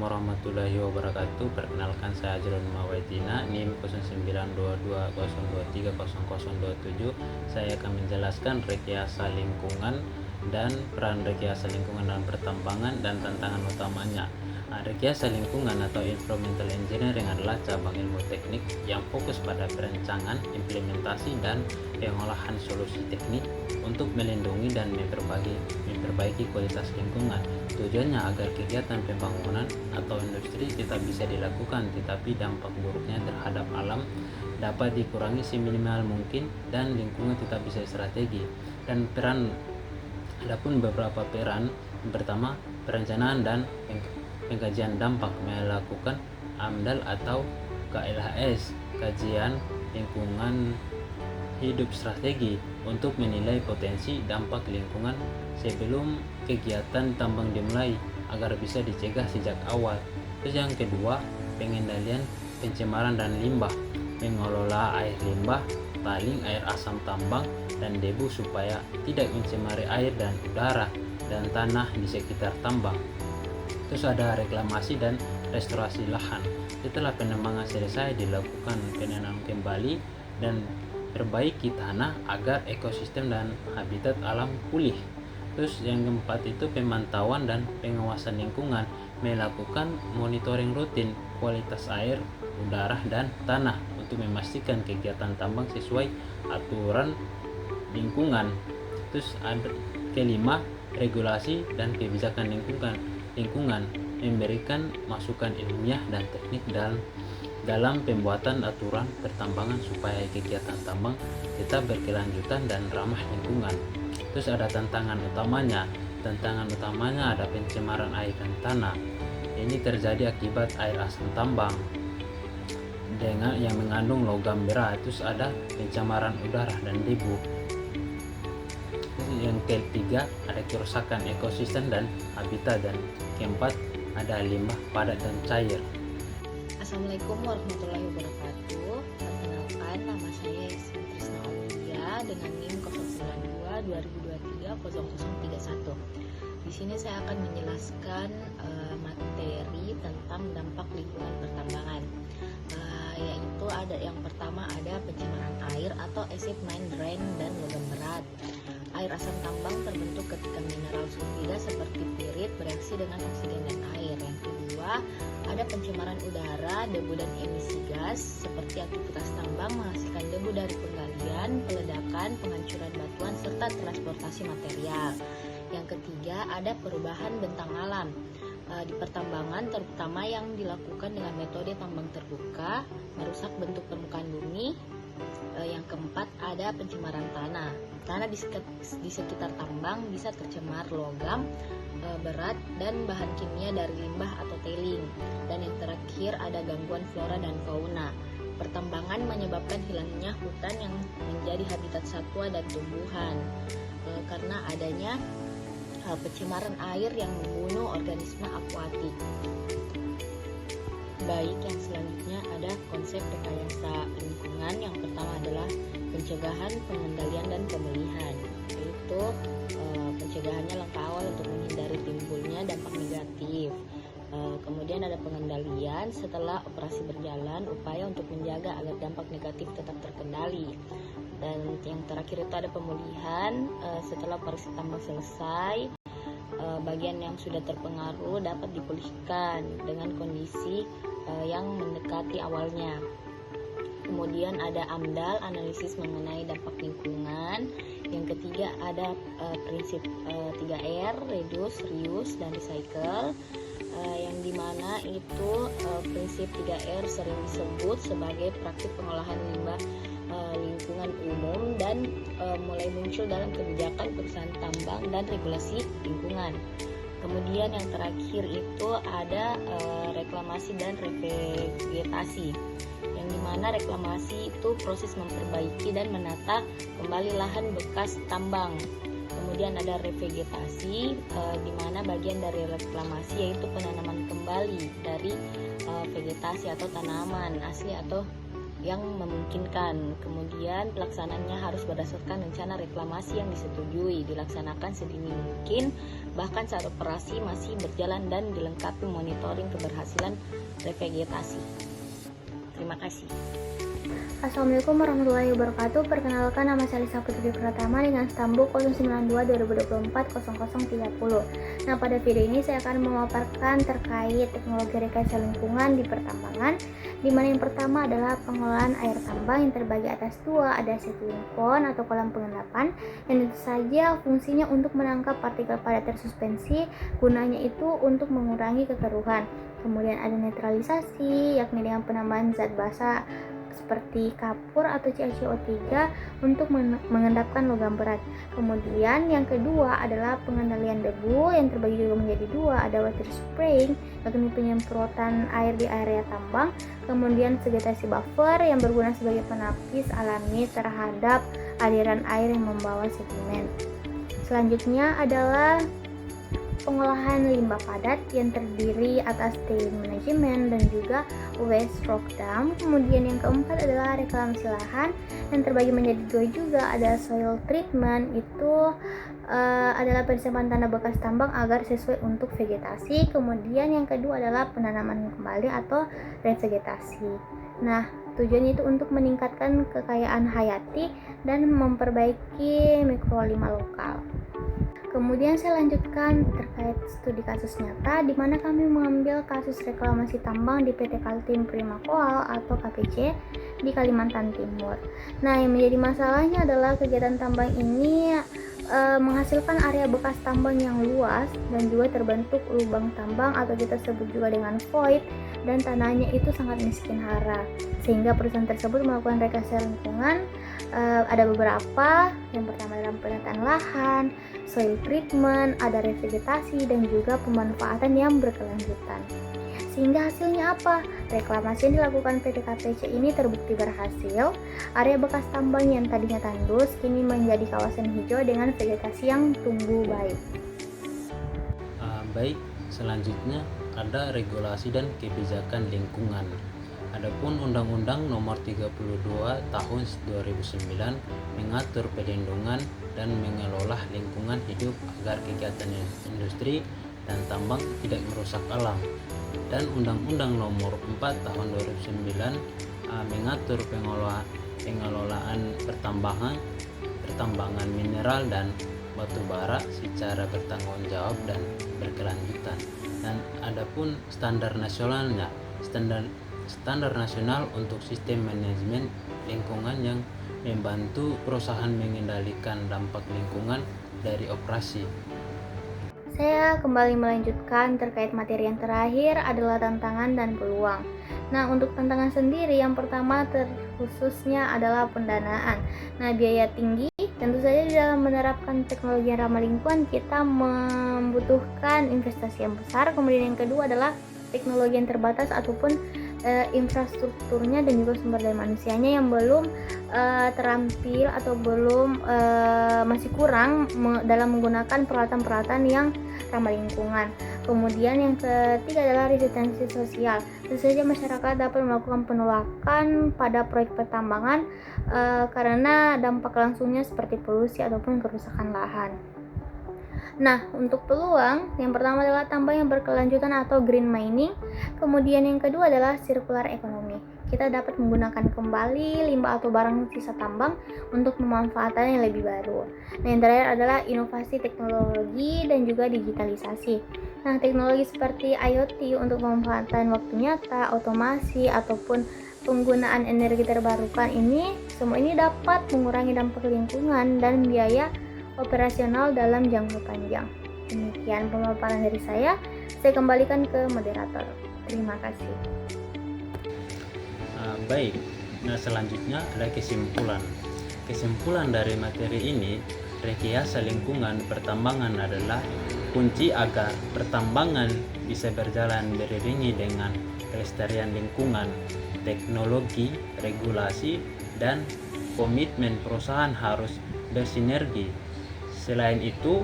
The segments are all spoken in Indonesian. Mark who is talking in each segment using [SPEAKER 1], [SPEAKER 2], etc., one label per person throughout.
[SPEAKER 1] warahmatullahi wabarakatuh. Perkenalkan, saya Ajrun Mawaitina, NIM 092202300027. Saya akan menjelaskan rekayasa lingkungan dan peran rekayasa lingkungan dalam pertambangan dan tantangan utamanya. Rekayasa lingkungan atau environmental engineering adalah cabang ilmu teknik yang fokus pada perencanaan, implementasi, dan pengolahan solusi teknik untuk melindungi dan memperbaiki kualitas lingkungan. Tujuannya agar kegiatan pembangunan atau industri tetap bisa dilakukan, tetapi dampak buruknya terhadap alam dapat dikurangi seminimal mungkin dan lingkungan tetap bisa strategi. Dan ada pun beberapa peran. Yang pertama, perencanaan dan pengkajian dampak, melakukan AMDAL atau KLHS, kajian lingkungan hidup strategi, untuk menilai potensi dampak lingkungan sebelum kegiatan tambang dimulai agar bisa dicegah sejak awal. Terus yang kedua, pengendalian pencemaran dan limbah, mengelola air limbah, taling, air asam tambang, dan debu supaya tidak mencemari air dan udara dan tanah di sekitar tambang. Terus ada reklamasi dan restorasi lahan. Setelah penambangan selesai, dilakukan penanaman kembali dan perbaiki tanah agar ekosistem dan habitat alam pulih. Terus yang keempat itu pemantauan dan pengawasan lingkungan, melakukan monitoring rutin kualitas air, udara, dan tanah untuk memastikan kegiatan tambang sesuai aturan lingkungan. Terus ada kelima, regulasi dan kebijakan lingkungan, memberikan masukan ilmiah dan teknik dalam pembuatan aturan pertambangan supaya kegiatan tambang tetap berkelanjutan dan ramah lingkungan. Terus ada tantangan utamanya. Tantangan utamanya ada pencemaran air dan tanah. Ini terjadi akibat air asam tambang dengan yang mengandung logam berat. Terus ada pencemaran udara dan debu. Yang ketiga ada kerusakan ekosistem dan habitat, dan keempat ada limbah padat dan cair.
[SPEAKER 2] Assalamualaikum warahmatullahi wabarakatuh. Perkenalkan, nama saya Ismi Trisna Aulia dengan NIM 092-2023-0031. Di sini saya akan menjelaskan materi tentang dampak lingkungan pertambangan. Yaitu ada yang pertama ada pencemaran air atau acid mine drain dan logam berat. Air asam tambang terbentuk ketika mineral sulfida seperti pirit bereaksi dengan oksigen dan air. Yang kedua, ada pencemaran udara, debu dan emisi gas seperti aktivitas tambang menghasilkan debu dari penggalian, peledakan, penghancuran batuan serta transportasi material. Yang ketiga, ada perubahan bentang alam di pertambangan, terutama yang dilakukan dengan metode tambang terbuka, merusak bentuk permukaan bumi. Yang keempat, ada pencemaran tanah. Tanah di sekitar tambang bisa tercemar logam berat dan bahan kimia dari limbah atau tailing. Dan yang terakhir ada gangguan flora dan fauna. Pertambangan menyebabkan hilangnya hutan yang menjadi habitat satwa dan tumbuhan karena adanya pencemaran air yang membunuh organisme akuatik. Baik, yang selanjutnya ada konsep rekayasa lingkungan. Yang pertama adalah pencegahan, pengendalian, dan pemulihan. Yaitu pencegahannya langkah awal untuk menghindari timbulnya dampak negatif. Kemudian ada pengendalian, setelah operasi berjalan, upaya untuk menjaga agar dampak negatif tetap terkendali. Dan yang terakhir itu ada pemulihan, setelah operasi tambang selesai, bagian yang sudah terpengaruh dapat dipulihkan dengan kondisi yang mendekati awalnya. Kemudian ada AMDAL, analisis mengenai dampak lingkungan. Yang ketiga ada prinsip 3R, reduce, reuse, dan recycle, yang dimana itu prinsip 3R sering disebut sebagai praktik pengolahan limbah lingkungan umum dan mulai muncul dalam kebijakan perusahaan tambang dan regulasi lingkungan. Kemudian yang terakhir itu ada reklamasi dan revegetasi, yang dimana reklamasi itu proses memperbaiki dan menata kembali lahan bekas tambang. Kemudian ada revegetasi, di mana bagian dari reklamasi yaitu penanaman kembali dari vegetasi atau tanaman asli atau yang memungkinkan. Kemudian pelaksanaannya harus berdasarkan rencana reklamasi yang disetujui, dilaksanakan sedini mungkin bahkan saat operasi masih berjalan dan dilengkapi monitoring keberhasilan revegetasi. Terima kasih.
[SPEAKER 3] Assalamualaikum warahmatullahi wabarakatuh. Perkenalkan, nama saya Lisa Putri Pratama dengan stambuk 092-2024-0030. Nah, pada video ini saya akan memaparkan terkait teknologi rekayasa lingkungan di pertambangan, di mana yang pertama adalah pengelolaan air tambang yang terbagi atas dua, ada settling pond atau kolam pengendapan yang tentu saja fungsinya untuk menangkap partikel padat tersuspensi, gunanya itu untuk mengurangi kekeruhan. Kemudian ada netralisasi, yakni dengan penambahan zat basa seperti kapur atau CaCO3 untuk mengendapkan logam berat. Kemudian yang kedua adalah pengendalian debu yang terbagi juga menjadi dua, ada water spraying, yakni penyemprotan air di area tambang. Kemudian vegetasi buffer yang berguna sebagai penapis alami terhadap aliran air yang membawa sedimen. Selanjutnya adalah pengolahan limbah padat yang terdiri atas tailing management dan juga waste rock dump. Kemudian yang keempat adalah reklamasi lahan yang terbagi menjadi dua juga, ada soil treatment, itu adalah persiapan tanah bekas tambang agar sesuai untuk vegetasi. Kemudian yang kedua adalah penanaman kembali atau revegetasi. Nah, tujuannya itu untuk meningkatkan kekayaan hayati dan memperbaiki mikrolima lokal. Kemudian saya lanjutkan terkait studi kasus nyata, di mana kami mengambil kasus reklamasi tambang di PT Kaltim Prima Coal atau KPC di Kalimantan Timur. Nah, yang menjadi masalahnya adalah kegiatan tambang ini menghasilkan area bekas tambang yang luas dan juga terbentuk lubang tambang atau kita sebut juga dengan void, dan tanahnya itu sangat miskin hara, sehingga perusahaan tersebut melakukan rekayasa lingkungan. Ada beberapa, yang pertama dalam penataan lahan, soil treatment, ada revegetasi, dan juga pemanfaatan yang berkelanjutan. Sehingga hasilnya apa? Reklamasi yang dilakukan PT KPC ini terbukti berhasil. Area bekas tambang yang tadinya tandus kini menjadi kawasan hijau dengan vegetasi yang tumbuh baik.
[SPEAKER 1] Baik, selanjutnya ada regulasi dan kebijakan lingkungan. Adapun Undang-Undang Nomor 32 Tahun 2009 mengatur pelindungan dan mengelola lingkungan hidup agar kegiatan industri dan tambang tidak merusak alam. Dan Undang-Undang Nomor 4 Tahun 2009 mengatur pengelolaan pertambangan mineral dan batu bara secara bertanggung jawab dan berkelanjutan. Dan adapun standar nasionalnya, standar nasional untuk sistem manajemen lingkungan yang membantu perusahaan mengendalikan dampak lingkungan dari operasi.
[SPEAKER 3] Saya kembali melanjutkan terkait materi yang terakhir adalah tantangan dan peluang. Nah, untuk tantangan sendiri yang pertama terkhususnya adalah pendanaan. Nah, biaya tinggi, tentu saja di dalam menerapkan teknologi yang ramah lingkungan kita membutuhkan investasi yang besar. Kemudian yang kedua adalah teknologi yang terbatas ataupun infrastrukturnya dan juga sumber daya manusianya yang belum terampil atau belum masih kurang dalam menggunakan peralatan-peralatan yang ramah lingkungan. Kemudian yang ketiga adalah resistensi sosial. Tentu saja masyarakat dapat melakukan penolakan pada proyek pertambangan karena dampak langsungnya seperti polusi ataupun kerusakan lahan. Nah, untuk peluang, yang pertama adalah tambang yang berkelanjutan atau green mining. Kemudian yang kedua adalah circular economy. Kita dapat menggunakan kembali limbah atau barang sisa tambang untuk pemanfaatan yang lebih baru. Nah, yang terakhir adalah inovasi teknologi dan juga digitalisasi. Nah, teknologi seperti IoT untuk pemanfaatan waktu nyata, otomasi, ataupun penggunaan energi terbarukan semua ini dapat mengurangi dampak lingkungan dan biaya operasional dalam jangka panjang. Demikian pemaparan dari saya kembalikan ke moderator. Terima kasih.
[SPEAKER 1] Baik, nah selanjutnya ada kesimpulan. Kesimpulan dari materi ini, rekayasa lingkungan pertambangan adalah kunci agar pertambangan bisa berjalan beriringi dengan kelestarian lingkungan. Teknologi, regulasi, dan komitmen perusahaan harus bersinergi. Selain itu,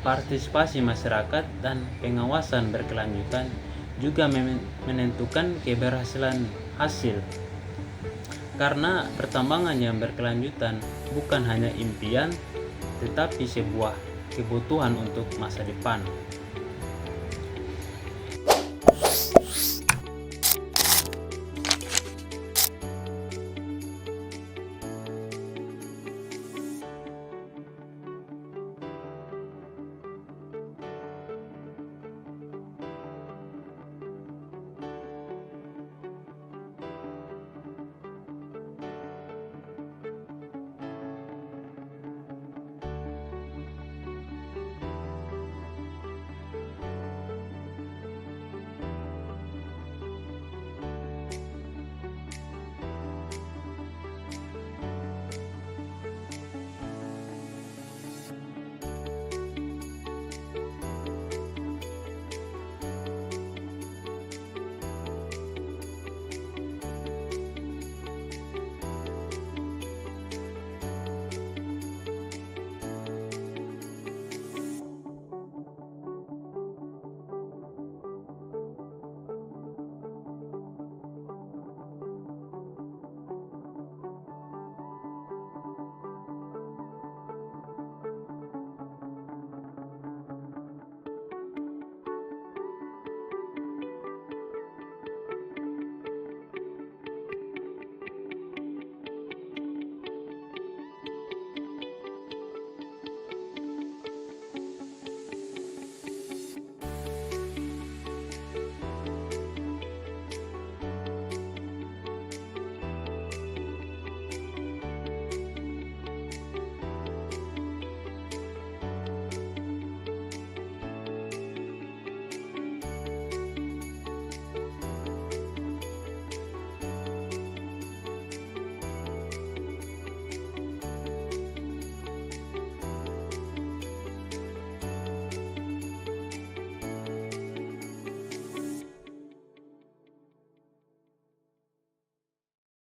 [SPEAKER 1] partisipasi masyarakat dan pengawasan berkelanjutan juga menentukan keberhasilan hasil. Karena pertambangan yang berkelanjutan bukan hanya impian, tetapi sebuah kebutuhan untuk masa depan.